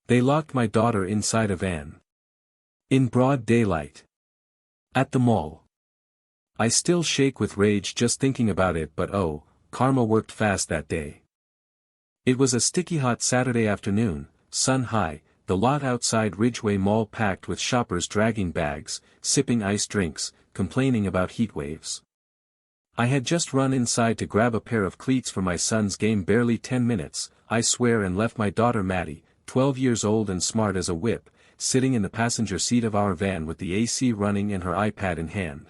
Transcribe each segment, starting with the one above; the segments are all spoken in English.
They locked my daughter inside a van. In broad daylight. At the mall. I still shake with rage just thinking about it, but oh, karma worked fast that day. It was a sticky hot Saturday afternoon, sun high, the lot outside Ridgeway Mall packed with shoppers dragging bags, sipping iced drinks, complaining about heat waves. I had just run inside to grab a pair of cleats for my son's game, barely 10 minutes, I swear, and left my daughter Maddie, 12 years old and smart as a whip, sitting in the passenger seat of our van with the AC running and her iPad in hand.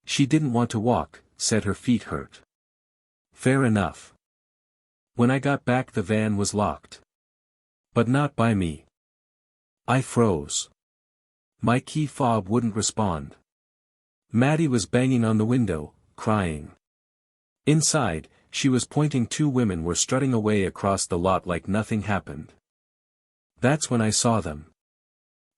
She didn't want to walk, said her feet hurt. Fair enough. When I got back, the van was locked. But not by me. I froze. My key fob wouldn't respond. Maddie was banging on the window, crying. Inside, she was pointing. Two women were strutting away across the lot like nothing happened. That's when I saw them.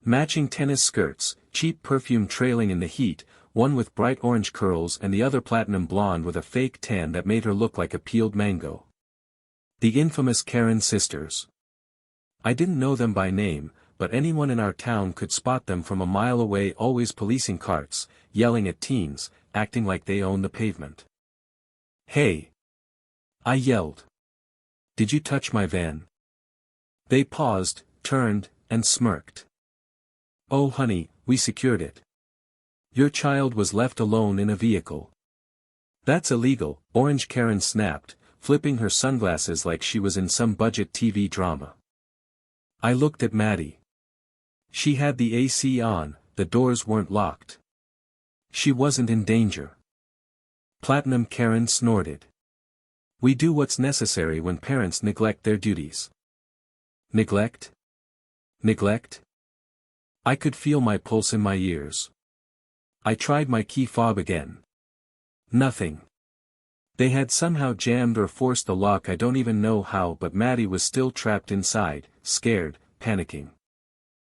Matching tennis skirts, cheap perfume trailing in the heat, one with bright orange curls and the other platinum blonde with a fake tan that made her look like a peeled mango. The infamous Karen sisters. I didn't know them by name, but anyone in our town could spot them from a mile away, always policing carts, yelling at teens, acting like they own the pavement. Hey! I yelled. Did you touch my van? They paused, turned, and smirked. Oh honey, we secured it. Your child was left alone in a vehicle. That's illegal, Orange Karen snapped, flipping her sunglasses like she was in some budget TV drama. I looked at Maddie. She had the AC on, the doors weren't locked. She wasn't in danger. Platinum Karen snorted. We do what's necessary when parents neglect their duties. Neglect? Neglect? I could feel my pulse in my ears. I tried my key fob again. Nothing. They had somehow jammed or forced the lock, I don't even know how, but Maddie was still trapped inside, scared, panicking.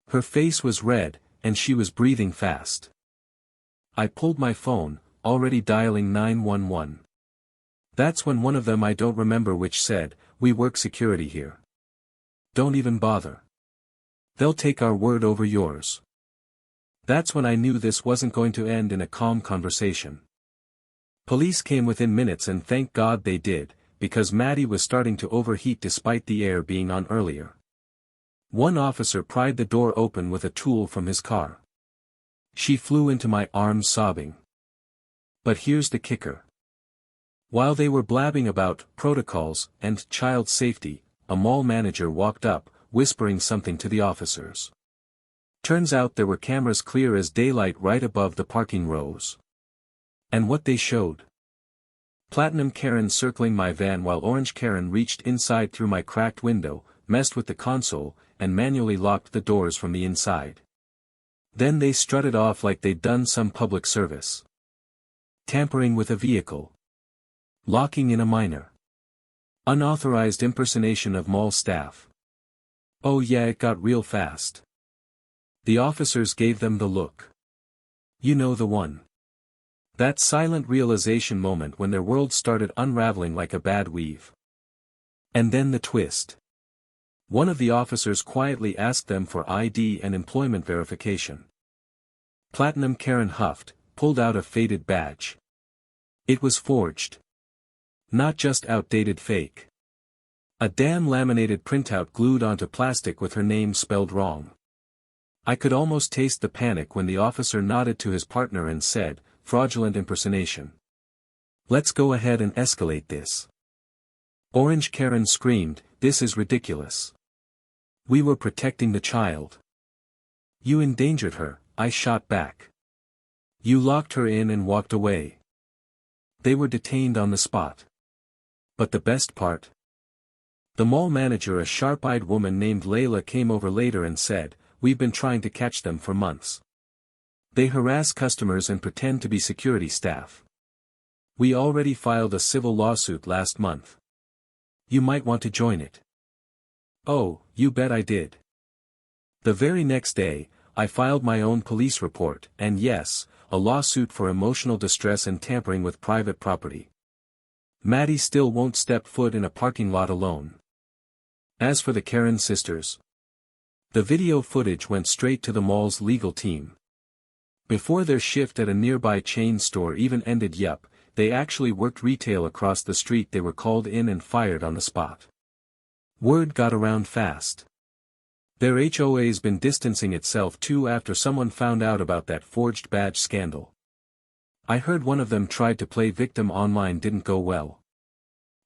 Her face was red, and she was breathing fast. I pulled my phone, already dialing 911. That's when one of them, I don't remember which, said, "We work security here. Don't even bother. They'll take our word over yours." That's when I knew this wasn't going to end in a calm conversation. Police came within minutes, and thank God they did, because Maddie was starting to overheat despite the air being on earlier. One officer pried the door open with a tool from his car. She flew into my arms sobbing. But here's the kicker. While they were blabbing about protocols and child safety, a mall manager walked up, whispering something to the officers. Turns out there were cameras clear as daylight right above the parking rows. And what they showed? Platinum Karen circling my van while Orange Karen reached inside through my cracked window, messed with the console, and manually locked the doors from the inside. Then they strutted off like they'd done some public service. Tampering with a vehicle. Locking in a minor. Unauthorized impersonation of mall staff. Oh yeah, it got real fast. The officers gave them the look. You know the one. That silent realization moment when their world started unraveling like a bad weave. And then the twist. One of the officers quietly asked them for ID and employment verification. Platinum Karen huffed, pulled out a faded badge. It was forged. Not just outdated fake. A damn laminated printout glued onto plastic with her name spelled wrong. I could almost taste the panic when the officer nodded to his partner and said, "Fraudulent impersonation. Let's go ahead and escalate this." Orange Karen screamed, "This is ridiculous. We were protecting the child. You endangered her," I shot back. You locked her in and walked away. They were detained on the spot. But the best part? The mall manager, a sharp-eyed woman named Layla, came over later and said, "We've been trying to catch them for months. They harass customers and pretend to be security staff. We already filed a civil lawsuit last month. You might want to join it." Oh, you bet I did. The very next day, I filed my own police report, and yes, a lawsuit for emotional distress and tampering with private property. Maddie still won't step foot in a parking lot alone. As for the Karen sisters, The video footage went straight to the mall's legal team. Before their shift at a nearby chain store even ended, they actually worked retail across the street. They were called in and fired on the spot. Word got around fast. Their HOA's been distancing itself too after someone found out about that forged badge scandal. I heard one of them tried to play victim online, didn't go well.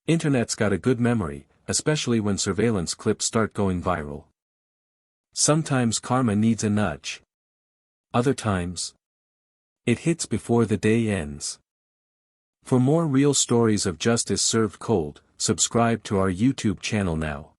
Internet's got a good memory, especially when surveillance clips start going viral. Sometimes karma needs a nudge. Other times, it hits before the day ends. For more real stories of justice served cold, subscribe to our YouTube channel now.